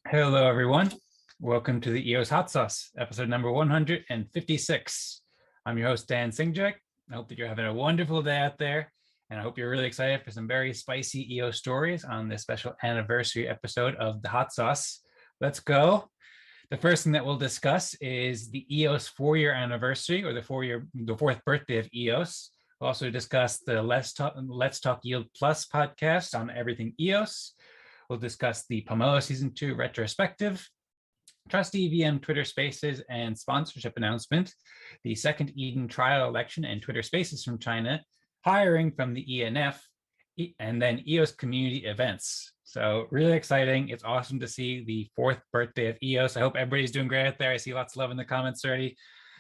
Hello, everyone. Welcome to the EOS Hot Sauce, episode number 156. I'm your host, Dan Singjak. I hope that you're having a wonderful day out there, and I hope you're really excited for some very spicy EOS stories on this special anniversary episode of the Hot Sauce. Let's go. The first thing that we'll discuss is the EOS Four-Year Anniversary, or the fourth birthday of EOS. We'll also discuss the Let's Talk Yield Plus podcast on everything EOS. We'll discuss the Pomelo Season 2 Retrospective, Trust EVM Twitter Spaces and sponsorship announcement, the second Eden trial election and Twitter Spaces from China, hiring from the ENF, and then EOS Community Events. So really exciting. It's awesome to see the fourth birthday of EOS. I hope everybody's doing great out there. I see lots of love in the comments already.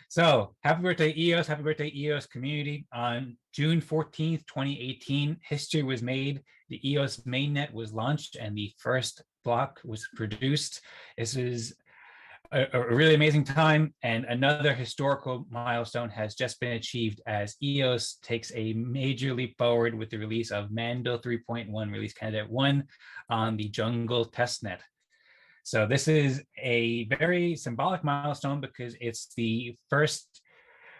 So happy birthday, EOS. Happy birthday, EOS community. On June 14th, 2018, history was made. The EOS mainnet was launched and the first block was produced. This is a really amazing time, and another historical milestone has just been achieved as EOS takes a major leap forward with the release of Mandel 3.1 release candidate 1 on the Jungle testnet. So this is a very symbolic milestone because it's the first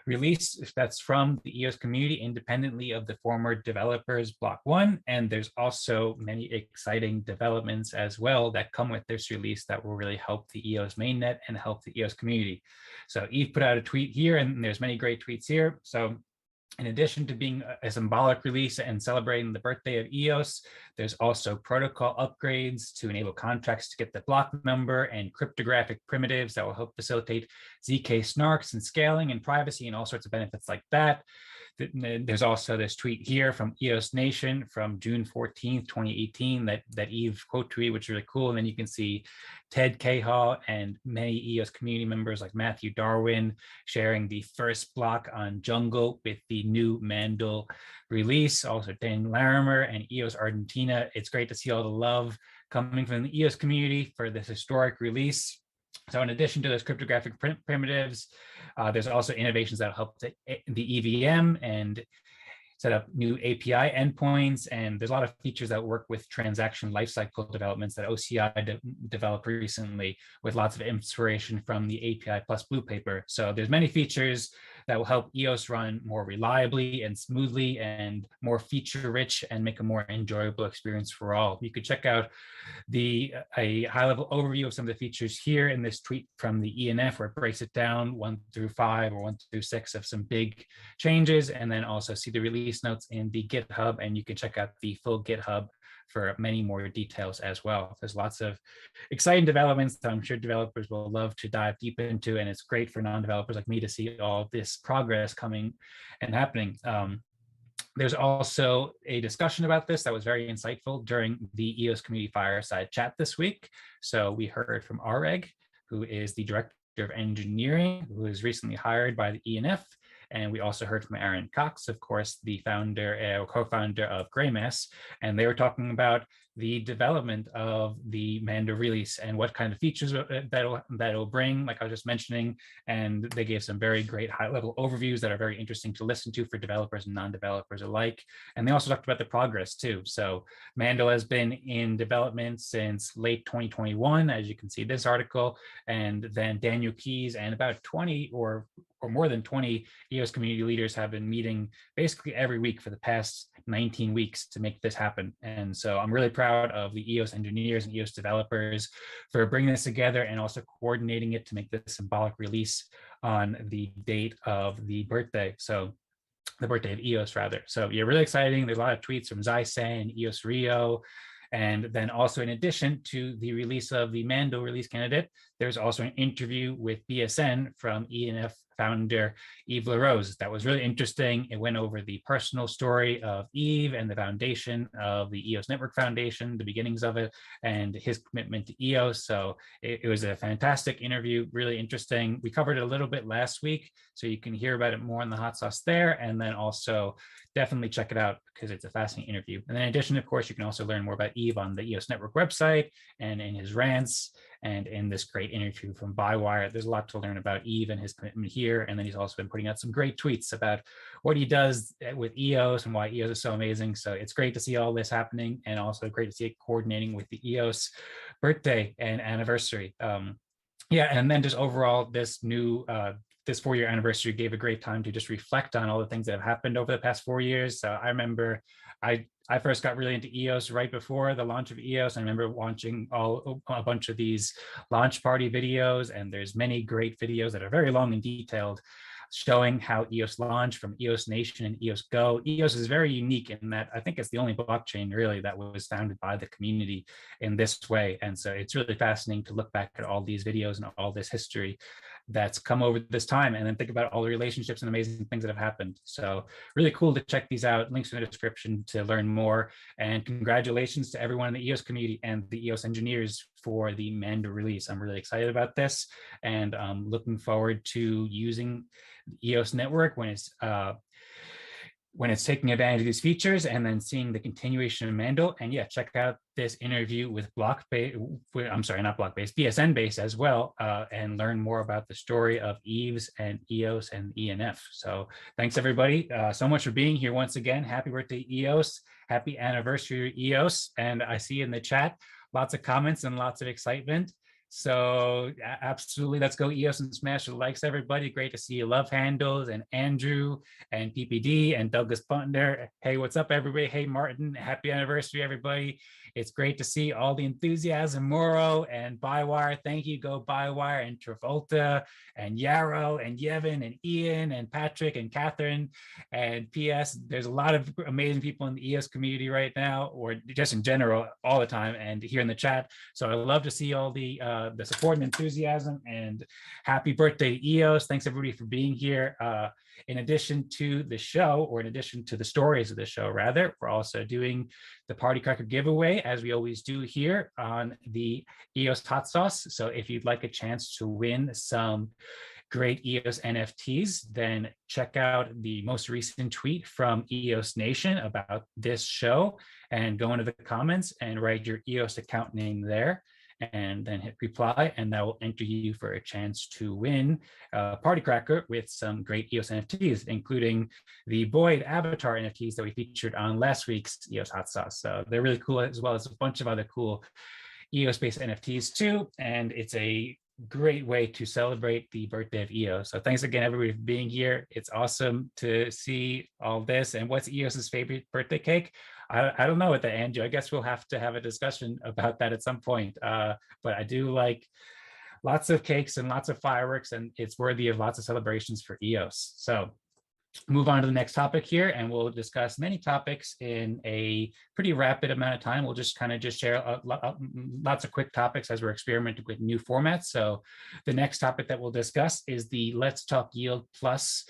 release that's from the EOS community independently of the former developers block 1. And there's also many exciting developments as well that come with this release that will really help the EOS mainnet and help the EOS community. So Eve put out a tweet here, and there's many great tweets here. So in addition to being a symbolic release and celebrating the birthday of EOS, there's also protocol upgrades to enable contracts to get the block number and cryptographic primitives that will help facilitate ZK snarks and scaling and privacy and all sorts of benefits like that. There's also this tweet here from EOS Nation from June 14th, 2018 that Eve quote tweet, which is really cool. And then you can see Ted Cahill and many EOS community members like Matthew Darwin sharing the first block on Jungle with the new Mandel release. Also Dan Larimer and EOS Argentina. It's great to see all the love coming from the EOS community for this historic release. So in addition to those cryptographic primitives, there's also innovations that will help the EVM and set up new API endpoints. And there's a lot of features that work with transaction lifecycle developments that OCI developed recently with lots of inspiration from the API plus Blue Paper. So there's many features that will help EOS run more reliably and smoothly and more feature rich and make a more enjoyable experience for all. You could check out a high level overview of some of the features here in this tweet from the ENF, where it breaks it down 1 through 5 or 1 through 6 of some big changes, and then also see the release notes in the GitHub, and you can check out the full GitHub for many more details as well. There's lots of exciting developments that I'm sure developers will love to dive deep into, and it's great for non-developers like me to see all this progress coming and happening. There's also a discussion about this that was very insightful during the EOS Community Fireside Chat this week. So we heard from Areg, who is the Director of Engineering, who was recently hired by the ENF. And we also heard from Aaron Cox, of course, the founder, co-founder of Greymass, and they were talking about the development of the Mandel release and what kind of features that'll bring, like I was just mentioning. And they gave some very great high-level overviews that are very interesting to listen to for developers and non-developers alike. And they also talked about the progress too. So Mandel has been in development since late 2021, as you can see this article, and then Daniel Keys and about 20 or more than 20 EOS community leaders have been meeting basically every week for the past 19 weeks to make this happen. And so I'm really proud of the EOS engineers and EOS developers for bringing this together and also coordinating it to make this symbolic release on the date of the birthday. So the birthday of EOS rather. So yeah, really exciting. There's a lot of tweets from Zai-San, EOS Rio. And then also in addition to the release of the Mandel release candidate, there's also an interview with BSN from ENF founder Yves LaRose. That was really interesting. It went over the personal story of Yves and the foundation of the EOS Network Foundation, the beginnings of it, and his commitment to EOS. So it was a fantastic interview, really interesting. We covered it a little bit last week, so you can hear about it more in the hot sauce there. And then also definitely check it out because it's a fascinating interview. And then in addition, of course, you can also learn more about Yves on the EOS Network website and in his rants. And in this great interview from Bywire, there's a lot to learn about Eve and his commitment here. And then he's also been putting out some great tweets about what he does with EOS and why EOS is so amazing. So it's great to see all this happening, and also great to see it coordinating with the EOS birthday and anniversary. Yeah, and then just overall, this new this 4-year anniversary gave a great time to just reflect on all the things that have happened over the past 4 years. So I remember I first got really into EOS right before the launch of EOS. I remember watching a bunch of these launch party videos, and there's many great videos that are very long and detailed, showing how EOS launched from EOS Nation and EOS Go. EOS is very unique in that I think it's the only blockchain really that was founded by the community in this way. And so it's really fascinating to look back at all these videos and all this history that's come over this time, and then think about all the relationships and amazing things that have happened. So really cool to check these out. Links in the description to learn more. And congratulations to everyone in the EOS community and the EOS engineers for the Mandel release. I'm really excited about this, and I'm looking forward to using the EOS network when it's taking advantage of these features, and then seeing the continuation of Mandel. And yeah, check out this interview with BSN-based as well, and learn more about the story of Eves and EOS and ENF. So thanks everybody so much for being here once again. Happy birthday, EOS. Happy anniversary, EOS. And I see in the chat, lots of comments and lots of excitement. So absolutely, let's go EOS and smash the likes, everybody. Great to see you, Love Handles and Andrew and PPD and Douglas Butler. Hey, what's up, everybody? Hey, Martin, happy anniversary, everybody. It's great to see all the enthusiasm. Moro and Bywire, thank you. Go Bywire, and Travolta and Yarrow and Yevon and Ian and Patrick and Catherine. And PS, there's a lot of amazing people in the EOS community right now, or just in general all the time, and here in the chat. So I love to see all the support and enthusiasm. And happy birthday, EOS. Thanks everybody for being here. In addition to the show, or in addition to the stories of the show rather, we're also doing the Party Cracker giveaway, as we always do here on the EOS Hot Sauce. So if you'd like a chance to win some great EOS NFTs, then check out the most recent tweet from EOS Nation about this show, and go into the comments and write your EOS account name there, and then hit reply, and that will enter you for a chance to win Party Cracker with some great EOS NFTs, including the Boyd Avatar NFTs that we featured on last week's EOS Hot Sauce. So they're really cool, as well as a bunch of other cool EOS-based NFTs too, and it's a great way to celebrate the birthday of EOS. So thanks again, everybody, for being here. It's awesome to see all this. And what's EOS's favorite birthday cake? I don't know what that, Andrew. I guess we'll have to have a discussion about that at some point. But I do like lots of cakes and lots of fireworks, and it's worthy of lots of celebrations for EOS. So move on to the next topic here, and we'll discuss many topics in a pretty rapid amount of time. We'll just share lots of quick topics as we're experimenting with new formats. So the next topic that we'll discuss is the Let's Talk Yield Plus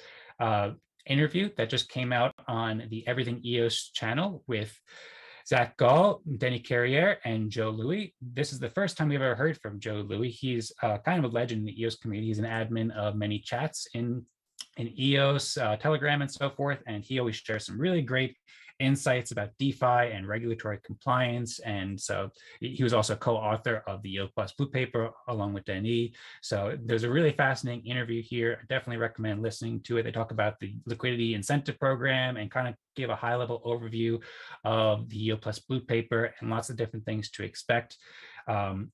interview that just came out on the Everything EOS channel with Zach Gall, Denny Carriere, and Joe Louis. This is the first time we've ever heard from Joe Louis. He's kind of a legend in the EOS community. He's an admin of many chats in EOS, Telegram, and so forth. And he always shares some really great insights about DeFi and regulatory compliance. And so he was also co-author of the Yield Plus Blue Paper along with Denny. So there's a really fascinating interview here. I definitely recommend listening to it. They talk about the liquidity incentive program and kind of give a high-level overview of the Yield Plus Blue Paper and lots of different things to expect.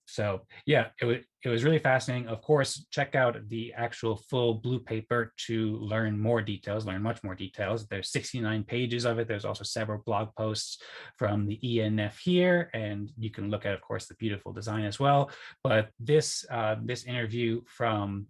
So yeah, it was really fascinating. Of course, check out the actual full blue paper to learn more details, learn much more details. There's 69 pages of it. There's also several blog posts from the ENF here, and you can look at, of course, the beautiful design as well. But this interview from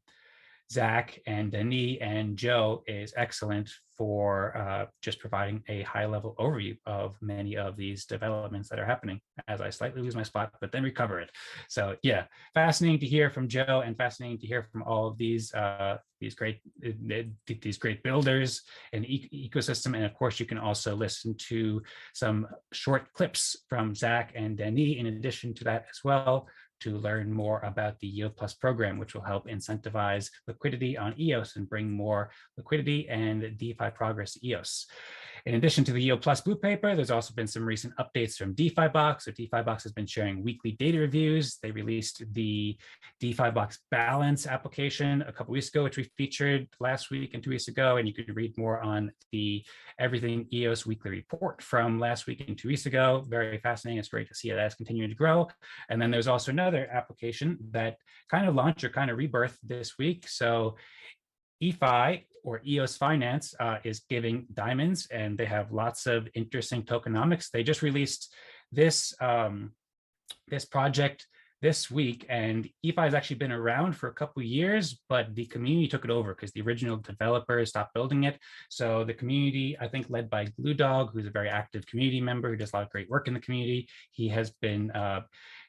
Zach and Denis and Joe is excellent for just providing a high-level overview of many of these developments that are happening, as I slightly lose my spot, but then recover it. So yeah, fascinating to hear from Joe, and fascinating to hear from all of these great builders and ecosystem. And of course, you can also listen to some short clips from Zach and Denis in addition to that as well, to learn more about the Yield Plus program, which will help incentivize liquidity on EOS and bring more liquidity and DeFi progress to EOS. In addition to the Yield Plus Blue Paper, there's also been some recent updates from Defibox. So Defibox has been sharing weekly data reviews. They released the Defibox Balance application a couple weeks ago, which we featured last week and 2 weeks ago. And you could read more on the Everything EOS weekly report from last week and 2 weeks ago. Very fascinating. It's great to see it as continuing to grow. And then there's also another application that kind of launched or kind of rebirthed this week. So EFI, or EOS Finance, is giving diamonds, and they have lots of interesting tokenomics. They just released this this project this week, and EFI has actually been around for a couple of years, but the community took it over because the original developers stopped building it. So the community, I think led by Glue Dog, who's a very active community member who does a lot of great work in the community, he has been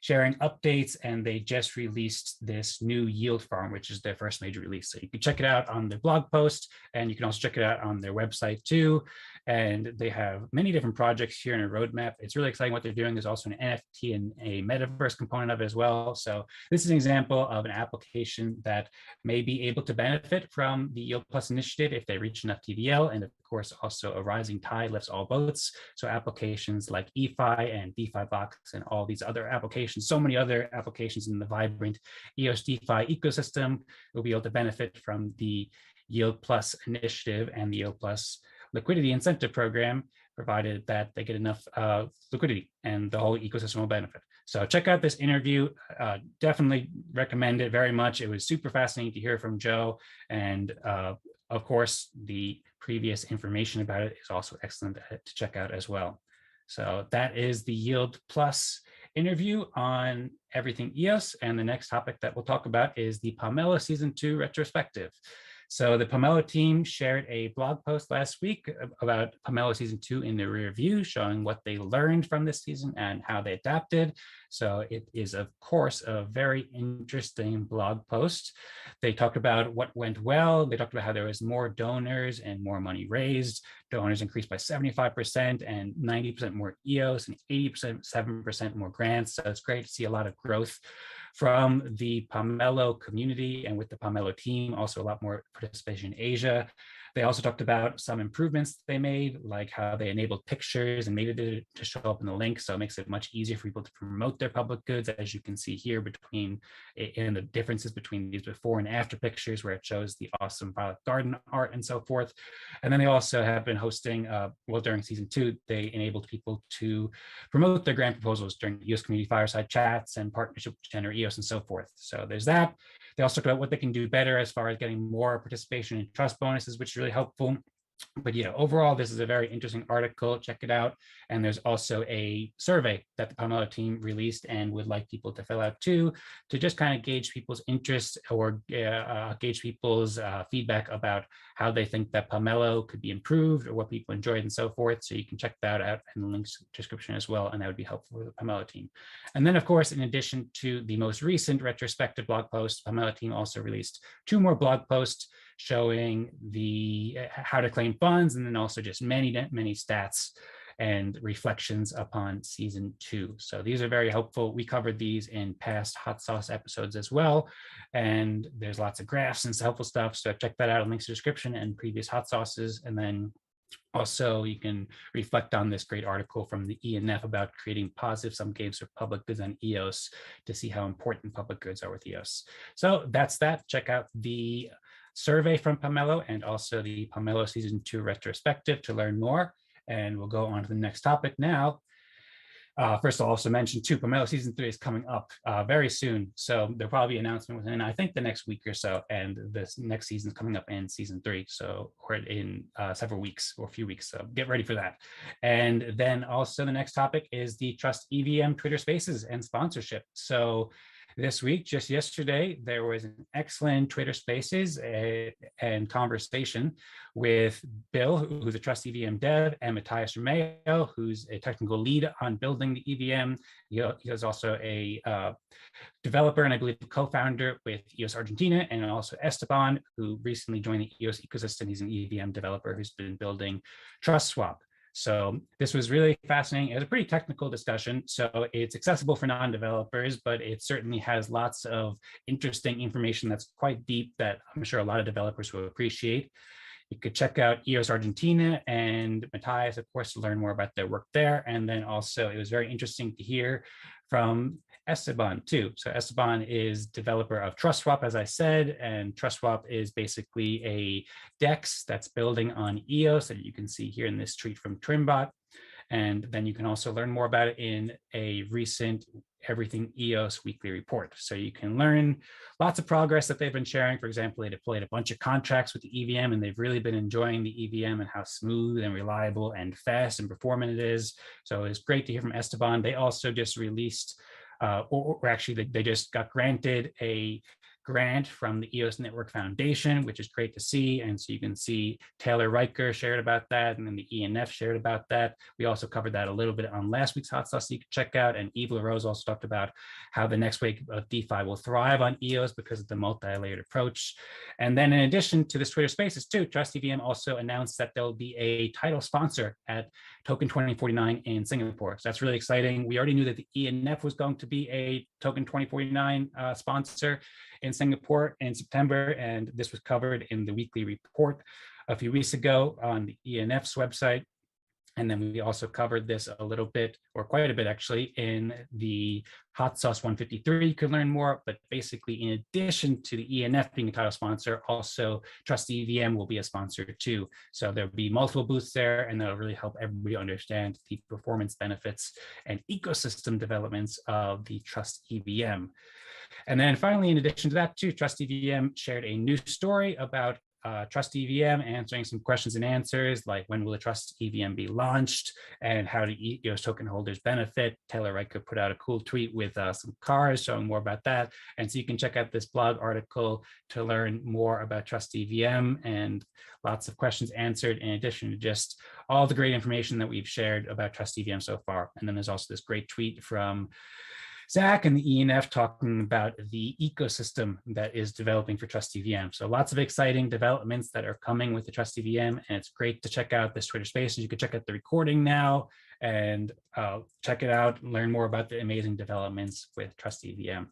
sharing updates, and they just released this new yield farm, which is their first major release. So you can check it out on their blog post, and you can also check it out on their website too. And they have many different projects here in a roadmap. It's really exciting what they're doing. There's also an NFT and a metaverse component of it as well. So this is an example of an application that may be able to benefit from the Yield Plus initiative if they reach enough TVL. And of course, also a rising tide lifts all boats. So applications like EFI and Defibox and all these other applications, so many other applications in the vibrant EOS DeFi ecosystem will be able to benefit from the Yield Plus initiative and the Yield Plus liquidity incentive program, provided that they get enough liquidity, and the whole ecosystem will benefit. So check out this interview. Definitely recommend it very much. It was super fascinating to hear from Joe. And of course, the previous information about it is also excellent to check out as well. So that is the Yield Plus interview on everything EOS. And the next topic that we'll talk about is the Pomelo Season 2 retrospective. So the Pomelo team shared a blog post last week about Pomelo Season 2 in the rear view, showing what they learned from this season and how they adapted. So it is, of course, a very interesting blog post. They talked about what went well. They talked about how there was more donors and more money raised. Donors increased by 75% and 90% more EOS and 7% more grants. So it's great to see a lot of growth from the Pomelo community and with the Pomelo team, also a lot more participation in Asia. They also talked about some improvements they made, like how they enabled pictures and made it to show up in the link. So it makes it much easier for people to promote their public goods, as you can see here between in the differences between these before and after pictures, where it shows the awesome Violet Garden art and so forth. And then they also have been hosting, well, during Season 2, they enabled people to promote their grant proposals during EOS Community Fireside Chats and Partnership with General EOS and so forth. So there's that. They also talk about what they can do better as far as getting more participation in trust bonuses, which is really helpful. But yeah, overall, this is a very interesting article. Check it out. And there's also a survey that the Pomelo team released and would like people to fill out too, to just kind of gauge people's interest or gauge people's feedback about how they think that Pomelo could be improved or what people enjoyed and so forth. So you can check that out in the links description as well. And that would be helpful for the Pomelo team. And then, of course, in addition to the most recent retrospective blog post, the Pomelo team also released 2 more blog posts showing the how to claim funds, and then also just many stats and reflections upon Season 2. So these are very helpful. We covered these in past Hot Sauce episodes as well. And there's lots of graphs and helpful stuff. So check that out in links to the description and previous Hot Sauces. And then also you can reflect on this great article from the ENF about creating positive sum games for public goods on EOS to see how important public goods are with EOS. So that's that. Check out the survey from Pomelo and also the Pomelo Season 2 retrospective to learn more. And we'll go on to the next topic now. First, I'll also mention too, Pomelo Season 3 is coming up very soon. So there'll probably be an announcement within, I think, the next week or so. And this next season is coming up in Season 3. So we're in several weeks or a few weeks. So get ready for that. And then also the next topic is the Trust EVM Twitter Spaces and sponsorship. So this week, just yesterday, there was an excellent Twitter Spaces and conversation with Bill, who's a Trust EVM dev, and Matthias Romeo, who's a technical lead on building the EVM. He is also a developer and I believe co-founder with EOS Argentina, and also Esteban, who recently joined the EOS ecosystem. He's an EVM developer who's been building Trust Swap. So this was really fascinating. It was a pretty technical discussion, so it's accessible for non-developers, but it certainly has lots of interesting information that's quite deep that I'm sure a lot of developers will appreciate. You could check out EOS Argentina and Matthias, of course, to learn more about their work there. And then also it was very interesting to hear from Esteban too. So Esteban is developer of TrustSwap, as I said, and TrustSwap is basically a DEX that's building on EOS that you can see here in this tweet from Trimbot. And then you can also learn more about it in a recent Everything EOS weekly report. So you can learn lots of progress that they've been sharing. For example, they deployed a bunch of contracts with the EVM, and they've really been enjoying the EVM and how smooth and reliable and fast and performant it is. So it's great to hear from Esteban. They also just released, or actually they just got granted a grant from the EOS Network Foundation, which is great to see. And so you can see Taylor Riker shared about that, and then the ENF shared about that. We also covered that a little bit on last week's Hot Sauce, so you can check out. And Eve LaRose also talked about how the next wave of DeFi will thrive on EOS because of the multi-layered approach. And then in addition to this Twitter Spaces too, Trust EVM also announced that there'll be a title sponsor at Token 2049 in Singapore. So that's really exciting. We already knew that the ENF was going to be a Token 2049 sponsor in Singapore in September, and this was covered in the weekly report a few weeks ago on the ENF's website. And then we also covered this a little bit, or quite a bit actually, in the Hot Sauce 153. You can learn more, but basically in addition to the ENF being a title sponsor, also Trust EVM will be a sponsor too. So there'll be multiple booths there, and that'll really help everybody understand the performance benefits and ecosystem developments of the Trust EVM. And then finally, in addition to that too, Trust EVM shared a new story about Trust EVM, answering some questions and answers like when will the Trust EVM be launched and how do EOS token holders benefit. Taylor Riker put out a cool tweet with some cars showing more about that. And so you can check out this blog article to learn more about Trust EVM, and lots of questions answered in addition to just all the great information that we've shared about Trust EVM so far. And then there's also this great tweet from Zach and the ENF talking about the ecosystem that is developing for Trust EVM. So lots of exciting developments that are coming with the Trust EVM, and it's great to check out this Twitter Spaces. You can check out the recording now and check it out and learn more about the amazing developments with Trust EVM.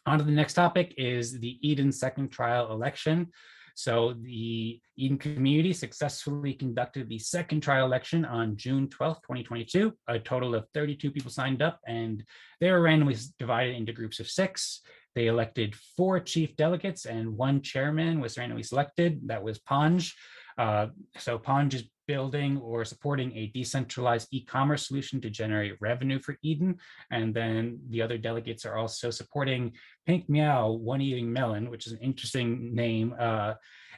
On to the next topic is the Eden second trial election. So the Eden community successfully conducted the second trial election on June 12th, 2022. A total of 32 people signed up, and they were randomly divided into groups of 6. They elected 4 chief delegates, and 1 chairman was randomly selected. That was Ponge. So Ponge is building or supporting a decentralized e-commerce solution to generate revenue for Eden. And then the other delegates are also supporting Pink Meow, One Eating Melon, which is an interesting name.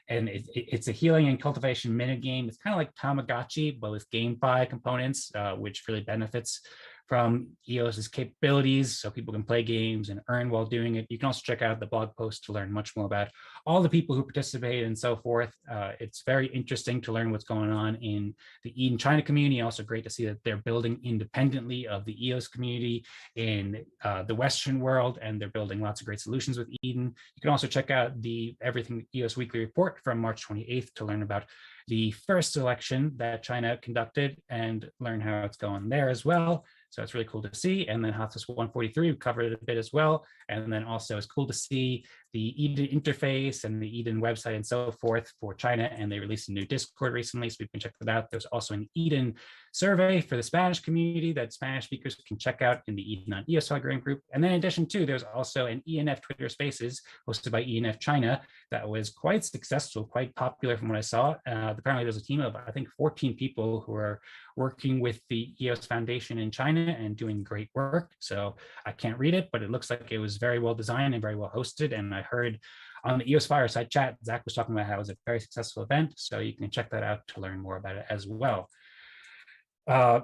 And it's a healing and cultivation mini game. It's kind of like Tamagotchi, but with GameFi components, which really benefits from EOS's capabilities, so people can play games and earn while doing it. You can also check out the blog post to learn much more about all the people who participate and so forth. It's very interesting to learn what's going on in the Eden China community. Also great to see that they're building independently of the EOS community in the Western world, and they're building lots of great solutions with Eden. You can also check out the Everything EOS weekly report from March 28th to learn about the first election that China conducted and learn how it's going there as well. So it's really cool to see. And then Hot Sauce 143, we covered it a bit as well. And then also it's cool to see the Eden interface and the Eden website and so forth for China. And they released a new Discord recently, so we can check that out. There's also an Eden survey for the Spanish community that Spanish speakers can check out in the Eden on EOS Telegram group. And then in addition to, there's also an ENF Twitter Spaces hosted by ENF China that was quite successful, quite popular from what I saw. Apparently there's a team of, I think, 14 people who are working with the EOS Foundation in China and doing great work. So I can't read it, but it looks like it was very well designed and very well hosted. And I heard on the EOS Fireside chat, Zach was talking about how it was a very successful event. So you can check that out to learn more about it as well.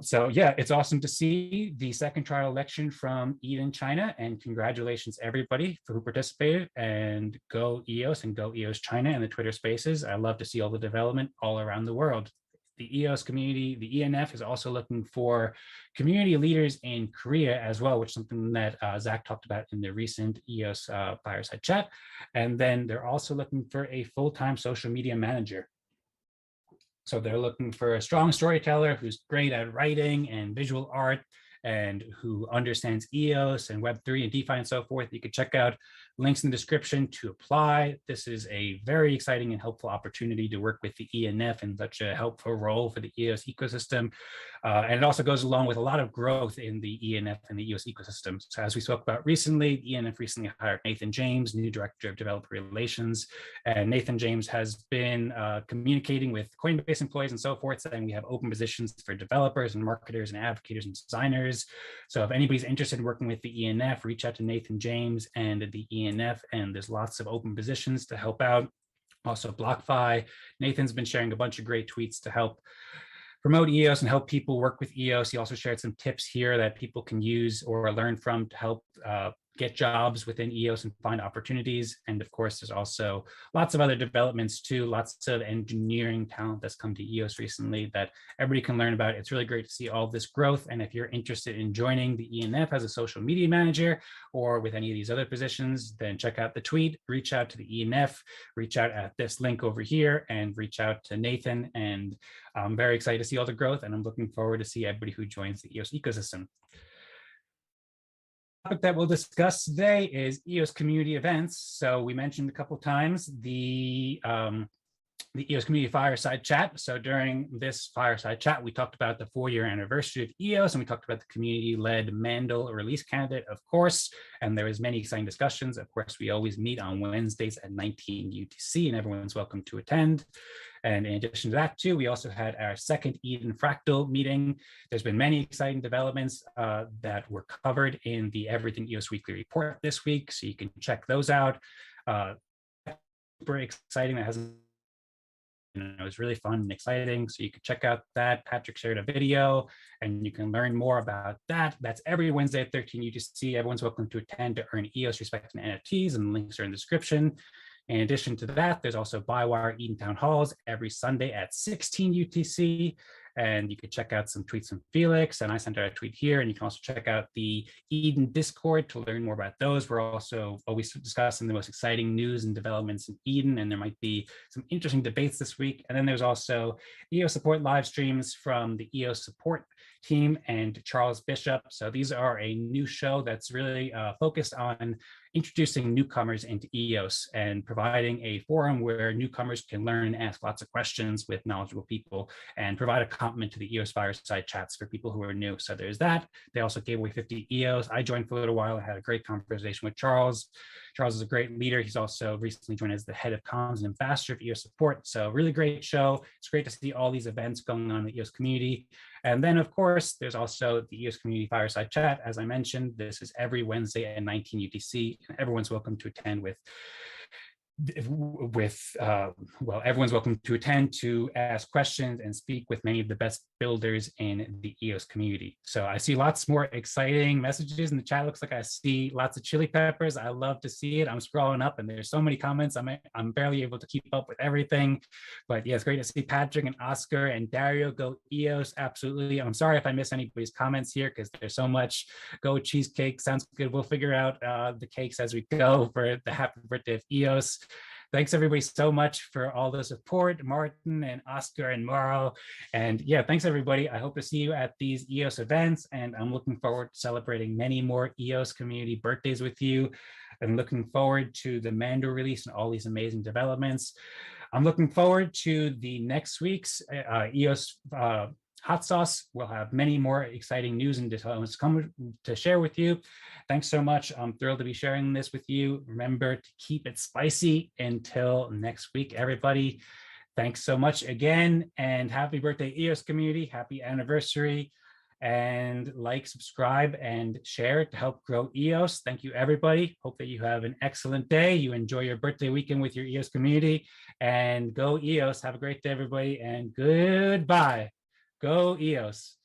So yeah, it's awesome to see the second trial election from Eden China, and congratulations everybody for who participated, and go EOS and go EOS China and the Twitter Spaces. I love to see all the development all around the world. The EOS community, the ENF is also looking for community leaders in Korea as well, which is something that Zach talked about in the recent EOS Fireside chat. And then they're also looking for a full-time social media manager. So they're looking for a strong storyteller who's great at writing and visual art and who understands EOS and Web3 and DeFi and so forth. You could check out links in the description to apply. This is a very exciting and helpful opportunity to work with the ENF in such a helpful role for the EOS ecosystem. And it also goes along with a lot of growth in the ENF and the EOS ecosystem. So as we spoke about recently, the ENF recently hired Nathan James, new Director of Developer Relations. And Nathan James has been communicating with Coinbase employees and so forth, saying we have open positions for developers and marketers and advocates and designers. So if anybody's interested in working with the ENF, reach out to Nathan James and the ENF, and there's lots of open positions to help out. Also BlockFi, Nathan's been sharing a bunch of great tweets to help promote EOS and help people work with EOS. He also shared some tips here that people can use or learn from to help get jobs within EOS and find opportunities. And of course, there's also lots of other developments too, lots of engineering talent that's come to EOS recently that everybody can learn about. It's really great to see all this growth. And if you're interested in joining the ENF as a social media manager or with any of these other positions, then check out the tweet, reach out to the ENF, reach out at this link over here and reach out to Nathan. And I'm very excited to see all the growth, and I'm looking forward to see everybody who joins the EOS ecosystem. The topic that we'll discuss today is EOS Community Events. So we mentioned a couple of times the EOS Community Fireside Chat. So during this Fireside Chat, we talked about the 4-year anniversary of EOS, and we talked about the community-led Mandel release candidate, of course, and there was many exciting discussions. Of course, we always meet on Wednesdays at 19 UTC, and everyone's welcome to attend. And in addition to that, too, we also had our second Eden Fractal meeting. There's been many exciting developments that were covered in the Everything EOS Weekly Report this week, so you can check those out. Super exciting. That hasn't. It was really fun and exciting. So you can check out that. Patrick shared a video and you can learn more about that. That's every Wednesday at 13 UTC. Everyone's welcome to attend to earn EOS Respective NFTs, and the links are in the description. In addition to that, there's also Bywire Eden Town Halls every Sunday at 16 UTC. And you can check out some tweets from Felix, and I sent out a tweet here, and you can also check out the Eden Discord to learn more about those. We're also always discussing the most exciting news and developments in Eden, and there might be some interesting debates this week. And then there's also EOS support live streams from the EOS support team and Charles Bishop. So these are a new show that's really focused on introducing newcomers into EOS and providing a forum where newcomers can learn and ask lots of questions with knowledgeable people and provide a compliment to the EOS Fireside Chats for people who are new. So there's that. They also gave away 50 EOS. I joined for a little while. I had a great conversation with Charles. Charles is a great leader. He's also recently joined as the head of comms and ambassador of EOS support. So really great show. It's great to see all these events going on in the EOS community. And then, of course, there's also the EOS Community Fireside Chat. As I mentioned, this is every Wednesday at 19 UTC. And everyone's welcome to attend everyone's welcome to attend to ask questions and speak with many of the best builders in the EOS community. So I see lots more exciting messages in the chat. Looks like I see lots of chili peppers. I love to see it. I'm scrolling up and there's so many comments. I'm barely able to keep up with everything, but yeah, it's great to see Patrick and Oscar and Dario go EOS. Absolutely. I'm sorry if I miss anybody's comments here because there's so much. Go cheesecake. Sounds good. We'll figure out the cakes as we go for the happy birthday of EOS. Thanks everybody so much for all the support, Martin and Oscar and Mauro. And yeah, thanks everybody. I hope to see you at these EOS events, and I'm looking forward to celebrating many more EOS community birthdays with you. I'm looking forward to the Mandel release and all these amazing developments. I'm looking forward to the next week's EOS Hot Sauce. We'll have many more exciting news and developments come to share with you. Thanks so much. I'm thrilled to be sharing this with you. Remember to keep it spicy until next week, everybody. Thanks so much again, and happy birthday, EOS community. Happy anniversary. And like, subscribe, and share to help grow EOS. Thank you, everybody. Hope that you have an excellent day. You enjoy your birthday weekend with your EOS community. And go EOS. Have a great day, everybody, and goodbye. Go EOS.